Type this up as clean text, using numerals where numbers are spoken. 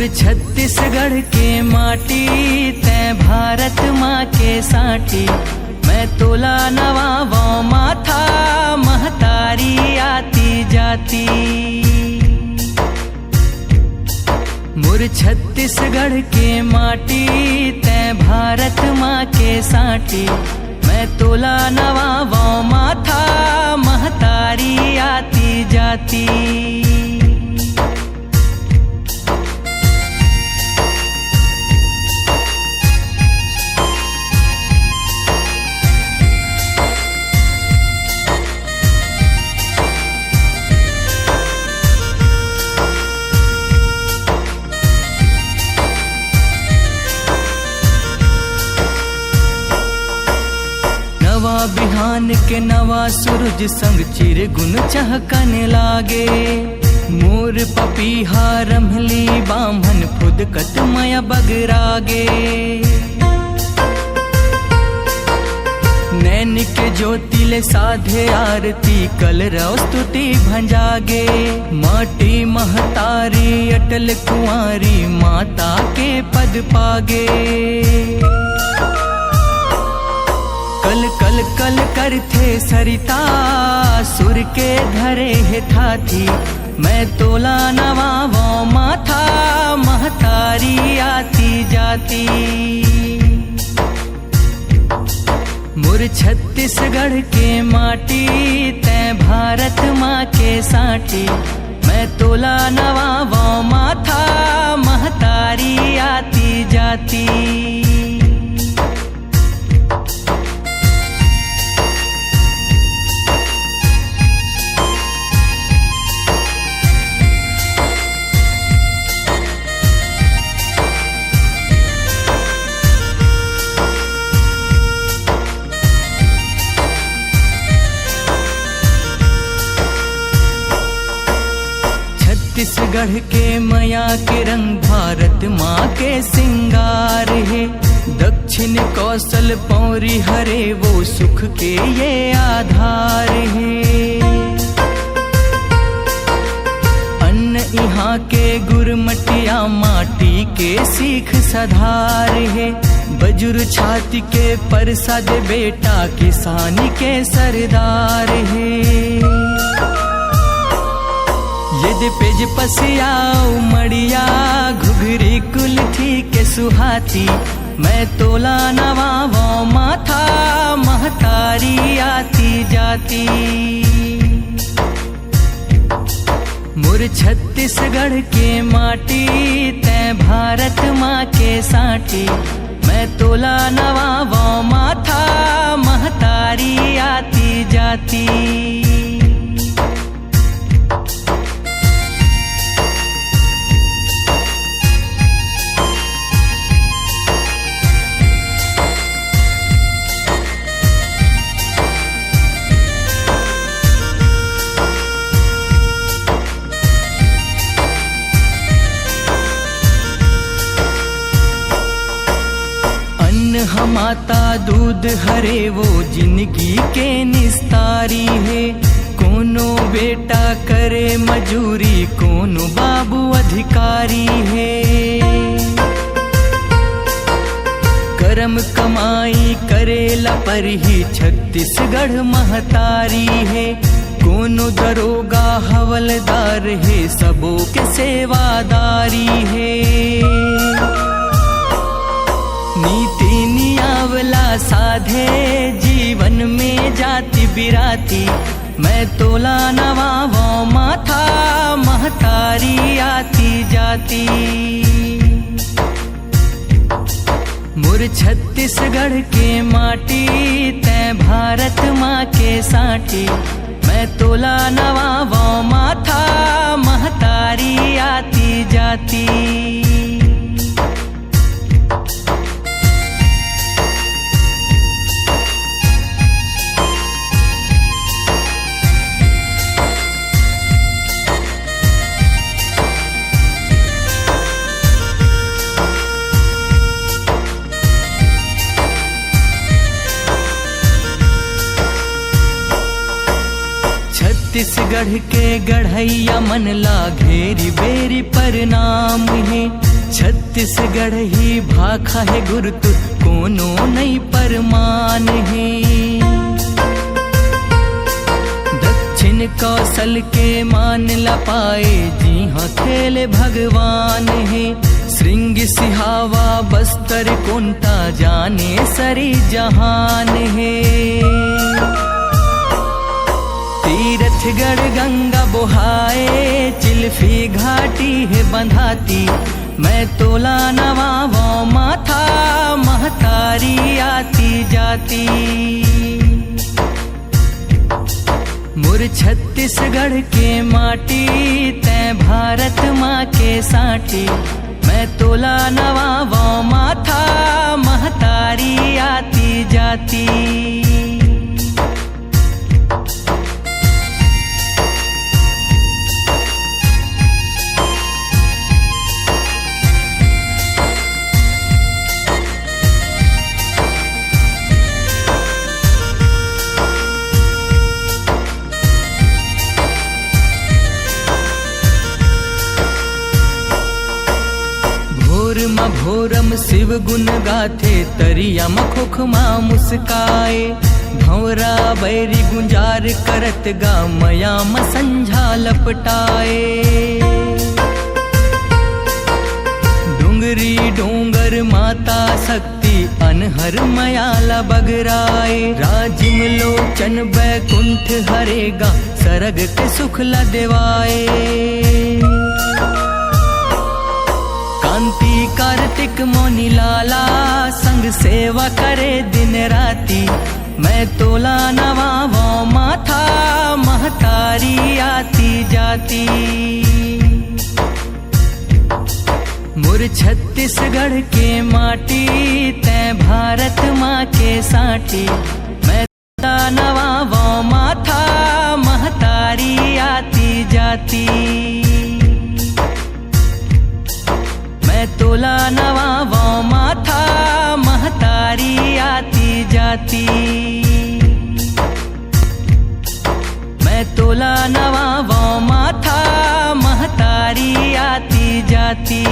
मोर छत्तीसगढ़ के माटी तै भारत माँ के साटी। मैं तोला नवावो माथा महतारी आती जाती। मोर छत्तीसगढ़ के माटी तै भारत माँ के साटी। मैं तोला नवावो माथा महतारी आती जाती। नवा बिहान के नवा सूरज संग चिर गुन चहकने लागे। मोर पपीहा रमली बामन फुदकत मया बगरागे। नैन के ज्योतिले साधे आरती कल रौ स्तुति भंजागे। माटी महतारी अटल कुंवारी माता के पद पागे। कल कल कल करथे सरिता सुर के धरे हे थाथी। मैं तोला नवावो माथा महतारी आती जाती। मोर छत्तीसगढ़ के माटी तै भारत माँ के साटी। मैं तोला नवावो माथा महतारी आती जाती। छत्तीसगढ़ के मया के रंग भारत माँ के सिंगार है। दक्षिण कौशल पौरी हरे वो सुख के ये आधार है। अन्न यहाँ के गुरमटिया माटी के सीख सधार है। बजुर छाती के परसाद बेटा किसानी के सरदार है। यदि पेज पसियाऊ मड़िया घुघरी कुलथी के सुहाती। मैं तोला नवावो माथा महतारी आती जाती। मोर छत्तीसगढ़ के माटी तै भारत माँ के साटी। मैं तोला नवावो माथा महतारी आती जाती। माता दूध हरे वो जिंदगी के निस्तारी है। कोनो बेटा करे मजूरी कोनो बाबू अधिकारी है। कर्म कमाई करेला पर ही छत्तीसगढ़ महतारी है। कोनो दरोगा हवलदार है सबों के सेवादारी है। नीति नियावला साधे जीवन में जाति बिराती। मैं तोला नवावो माथा महतारी आती जाती। मोर छत्तीसगढ़ के माटी तै भारत माँ के साटी। मैं तोला नवावो माथा महतारी आती जाती। छत्तीसगढ़ के गढ़ैया मन ला घेरी बेरी प्रणाम है। छत्तीसगढ़ ही भाखा है गुरुतु कोनो नहीं परमान है। दक्षिण कौशल के मान ला पाए जी हाँ खेले भगवान है। श्रृंग सिहावा बस्तर कुंता जाने सरी जहान है। तीरथगढ़ गंगा बोहाए चिल्फी घाटी है बंधाती। मैं तोला नवावो माथा महतारी आती जाती। मुर छत्तीसगढ़ के माटी तै भारत माँ के साटी। मैं तोला नवावो माथा महतारी आती जाती। भोरम शिव गुण गाथे तरिया मखोखमा मुस्काए। भौरा बैरी गुंजार करत गा मया संझा लपटाए। डूंगरी डोंगर माता शक्ति अनहर मयाला बगराए। राजिम लोचन बैकुंठ हरेगा सरग के सुखला देवाए। कांति कार्तिक मोनी लाला संग सेवा करे दिन राती। मैं तोला नवावो माथा महतारी आती जाती। मुर छत्तीसगढ़ के माटी तै भारत माँ के साटी। मैं तोला नवावो माथा महतारी आती जाती। मैं तोला नवावो माथा महतारी आती जाती। मैं तोला नवावो माथा महतारी आती जाती।